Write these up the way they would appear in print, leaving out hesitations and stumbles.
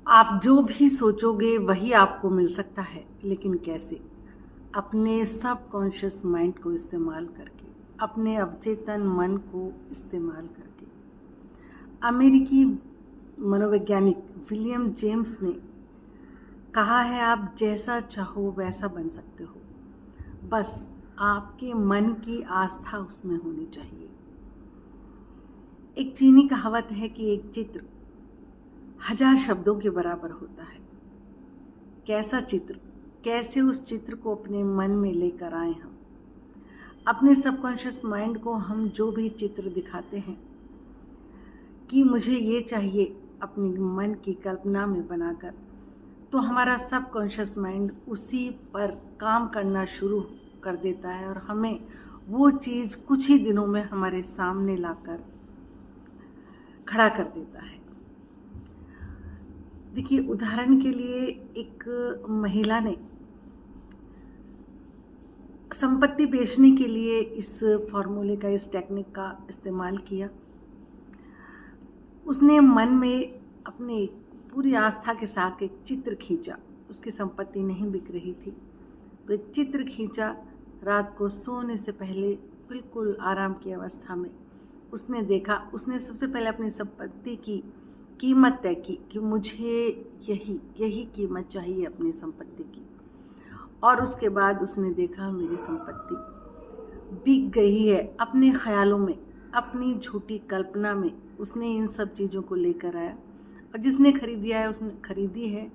आप जो भी सोचोगे वही आपको मिल सकता है, लेकिन कैसे? अपने सबकॉन्शियस माइंड को इस्तेमाल करके, अपने अवचेतन मन को इस्तेमाल करके। अमेरिकी मनोवैज्ञानिक विलियम जेम्स ने कहा है, आप जैसा चाहो वैसा बन सकते हो, बस आपके मन की आस्था उसमें होनी चाहिए। एक चीनी कहावत है कि एक चित्र 1000 शब्दों के बराबर होता है। कैसा चित्र, कैसे उस चित्र को अपने मन में लेकर आए हम। अपने सबकॉन्शियस माइंड को हम जो भी चित्र दिखाते हैं कि मुझे ये चाहिए अपने मन की कल्पना में बनाकर, तो हमारा सबकॉन्शियस माइंड उसी पर काम करना शुरू कर देता है और हमें वो चीज़ कुछ ही दिनों में हमारे सामने लाकर खड़ा कर देता है। देखिए, उदाहरण के लिए एक महिला ने संपत्ति बेचने के लिए इस फॉर्मूले का, इस टेक्निक का इस्तेमाल किया। उसने मन में अपने पूरी आस्था के साथ एक चित्र खींचा। उसकी संपत्ति नहीं बिक रही थी, तो एक चित्र खींचा। रात को सोने से पहले बिल्कुल आराम की अवस्था में उसने देखा। उसने सबसे पहले अपनी संपत्ति की कीमत तय की कि मुझे यही कीमत चाहिए अपनी संपत्ति की। और उसके बाद उसने देखा मेरी संपत्ति बिक गई है। अपने ख्यालों में, अपनी झूठी कल्पना में उसने इन सब चीज़ों को लेकर आया, और जिसने खरीदी है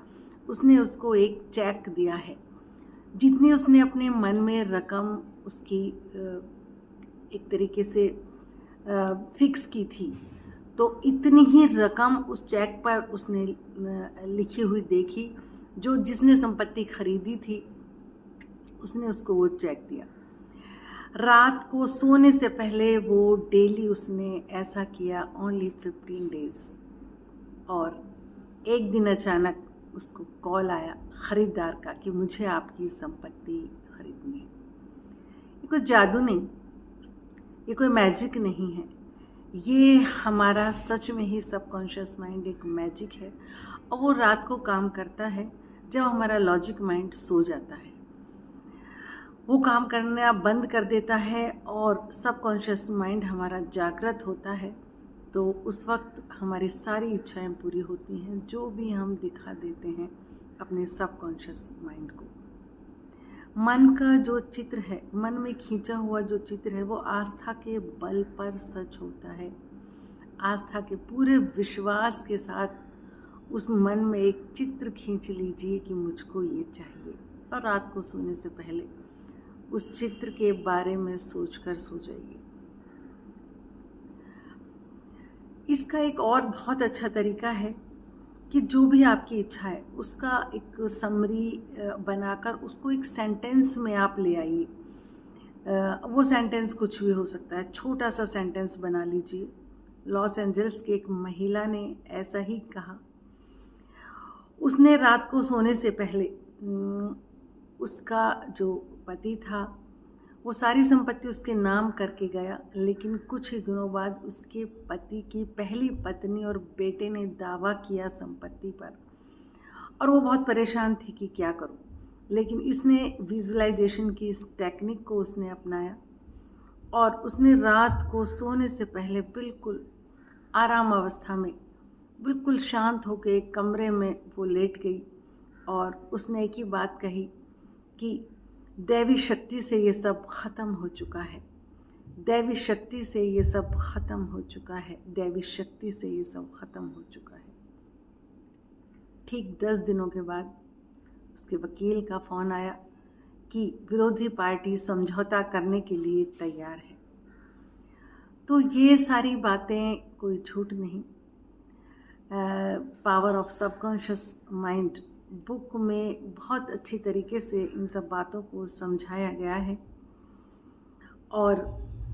उसने उसको एक चेक दिया है। जितनी उसने अपने मन में रकम उसकी एक तरीके से फिक्स की थी, तो इतनी ही रकम उस चेक पर उसने लिखी हुई देखी। जिसने संपत्ति खरीदी थी उसने उसको वो चेक दिया। रात को सोने से पहले वो डेली उसने ऐसा किया, ओनली 15 डेज। और एक दिन अचानक उसको कॉल आया ख़रीदार का कि मुझे आपकी संपत्ति खरीदनी है। ये कोई जादू नहीं, ये कोई मैजिक नहीं है, ये हमारा सच में ही सबकॉन्शियस माइंड एक मैजिक है। और वो रात को काम करता है जब हमारा लॉजिक माइंड सो जाता है। वो काम करना बंद कर देता है और सबकॉन्शियस माइंड हमारा जागृत होता है, तो उस वक्त हमारी सारी इच्छाएं पूरी होती हैं, जो भी हम दिखा देते हैं अपने सबकॉन्शियस माइंड को। मन का जो चित्र है, मन में खींचा हुआ जो चित्र है, वो आस्था के बल पर सच होता है। आस्था के पूरे विश्वास के साथ उस मन में एक चित्र खींच लीजिए कि मुझको ये चाहिए, और रात को सोने से पहले उस चित्र के बारे में सोचकर सो जाइए। इसका एक और बहुत अच्छा तरीका है कि जो भी आपकी इच्छा है उसका एक समरी बनाकर उसको एक सेंटेंस में आप ले आइए। वो सेंटेंस कुछ भी हो सकता है, छोटा सा सेंटेंस बना लीजिए। लॉस एंजल्स की एक महिला ने ऐसा ही कहा। उसने रात को सोने से पहले उसका जो पति था वो सारी संपत्ति उसके नाम करके गया, लेकिन कुछ ही दिनों बाद उसके पति की पहली पत्नी और बेटे ने दावा किया संपत्ति पर, और वो बहुत परेशान थी कि क्या करूं। लेकिन इसने विजुअलाइजेशन की इस टेक्निक को उसने अपनाया, और उसने रात को सोने से पहले बिल्कुल आराम अवस्था में, बिल्कुल शांत होकर एक कमरे में वो लेट गई, और उसने एक ही बात कही कि दैवी शक्ति से ये सब ख़त्म हो चुका है, दैवी शक्ति से ये सब ख़त्म हो चुका है, दैवी शक्ति से ये सब ख़त्म हो चुका है। ठीक 10 दिनों के बाद उसके वकील का फ़ोन आया कि विरोधी पार्टी समझौता करने के लिए तैयार है। तो ये सारी बातें कोई झूठ नहीं। Power of subconscious mind book में बहुत अच्छी तरीके से इन सब बातों को समझाया गया है। और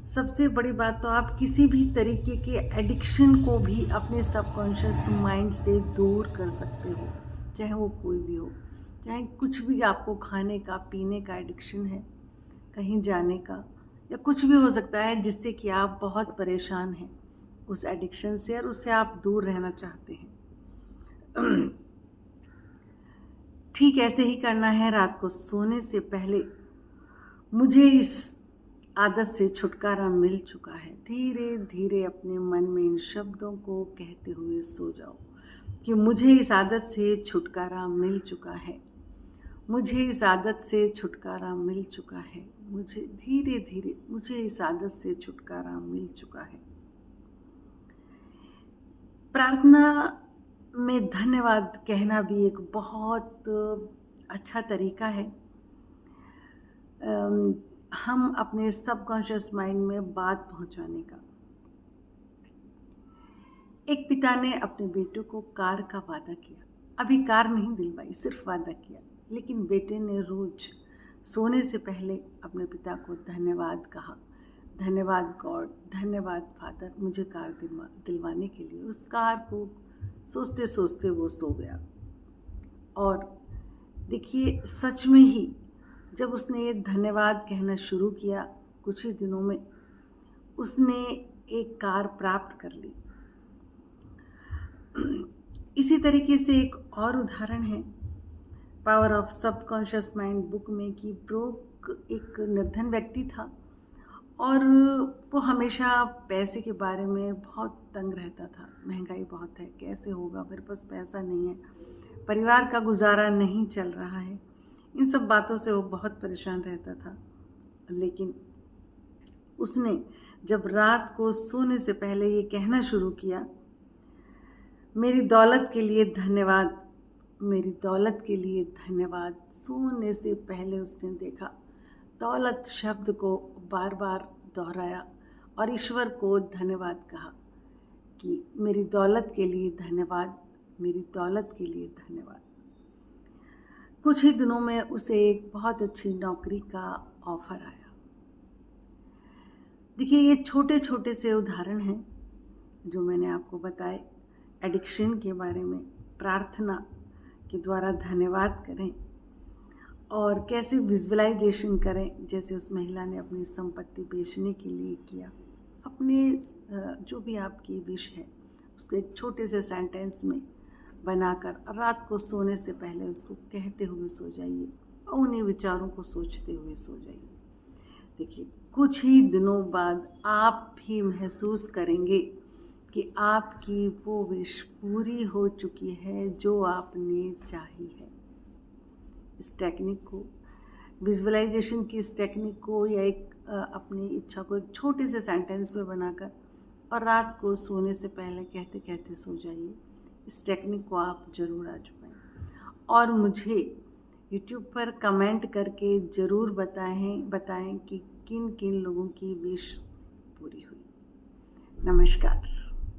सबसे बड़ी बात, तो आप किसी भी तरीके के एडिक्शन को भी अपने सबकॉन्शियस माइंड से दूर कर सकते हो, चाहे वो कोई भी हो। चाहे कुछ भी, आपको खाने का, पीने का एडिक्शन है, कहीं जाने का, या कुछ भी हो सकता है जिससे कि आप बहुत परेशान हैं उस एडिक्शन से, और उससे आप दूर रहना चाहते हैं। ठीक ऐसे ही करना है रात को सोने से पहले। मुझे इस आदत से छुटकारा मिल चुका है। धीरे धीरे अपने मन में इन शब्दों को कहते हुए सो जाओ कि मुझे इस आदत से छुटकारा मिल चुका है। मुझे इस आदत से छुटकारा मिल चुका है। मुझे धीरे धीरे मुझे इस आदत से छुटकारा मिल चुका है। प्रार्थना में धन्यवाद कहना भी एक बहुत अच्छा तरीका है। हम अपने सबकॉन्शियस माइंड में बात पहुंचाने का। एक पिता ने अपने बेटे को कार का वादा किया। अभी कार नहीं दिलवाई, सिर्फ वादा किया। लेकिन बेटे ने रोज सोने से पहले अपने पिता को धन्यवाद कहा। धन्यवाद गॉड, धन्यवाद फादर, मुझे कार दिलवाने के लिए। उस कार को सोचते सोचते वो सो गया। और देखिए, सच में ही जब उसने ये धन्यवाद कहना शुरू किया, कुछ ही दिनों में उसने एक कार प्राप्त कर ली। इसी तरीके से एक और उदाहरण है power of subconscious mind book में कि ब्रोक एक निर्धन व्यक्ति था और वो हमेशा पैसे के बारे में बहुत तंग रहता था। महंगाई बहुत है, कैसे होगा, मेरे पास पैसा नहीं है, परिवार का गुजारा नहीं चल रहा है। इन सब बातों से वो बहुत परेशान रहता था। लेकिन उसने जब रात को सोने से पहले ये कहना शुरू किया, मेरी दौलत के लिए धन्यवाद, मेरी दौलत के लिए धन्यवाद। सोने से पहले उसने देखा, दौलत शब्द को बार बार दोहराया और ईश्वर को धन्यवाद कहा कि मेरी दौलत के लिए धन्यवाद, मेरी दौलत के लिए धन्यवाद। कुछ ही दिनों में उसे एक बहुत अच्छी नौकरी का ऑफर आया। देखिए, ये छोटे छोटे से उदाहरण हैं जो मैंने आपको बताए एडिक्शन के बारे में। प्रार्थना के द्वारा धन्यवाद करें और कैसे विजुअलाइजेशन करें, जैसे उस महिला ने अपनी संपत्ति बेचने के लिए किया। अपने जो भी आपकी विश है उसको एक छोटे से सेंटेंस में बनाकर रात को सोने से पहले उसको कहते हुए सो जाइए और उन्हीं विचारों को सोचते हुए सो जाइए। देखिए, कुछ ही दिनों बाद आप भी महसूस करेंगे कि आपकी वो विश पूरी हो चुकी है जो आपने चाही है। इस टेक्निक को, विजुअलाइजेशन की इस टेक्निक को या अपनी इच्छा को एक छोटे से सेंटेंस में बनाकर और रात को सोने से पहले कहते कहते सो जाइए। इस टेक्निक को आप ज़रूर आजमाएं और मुझे YouTube पर कमेंट करके ज़रूर बताएं कि किन किन लोगों की विश पूरी हुई। नमस्कार।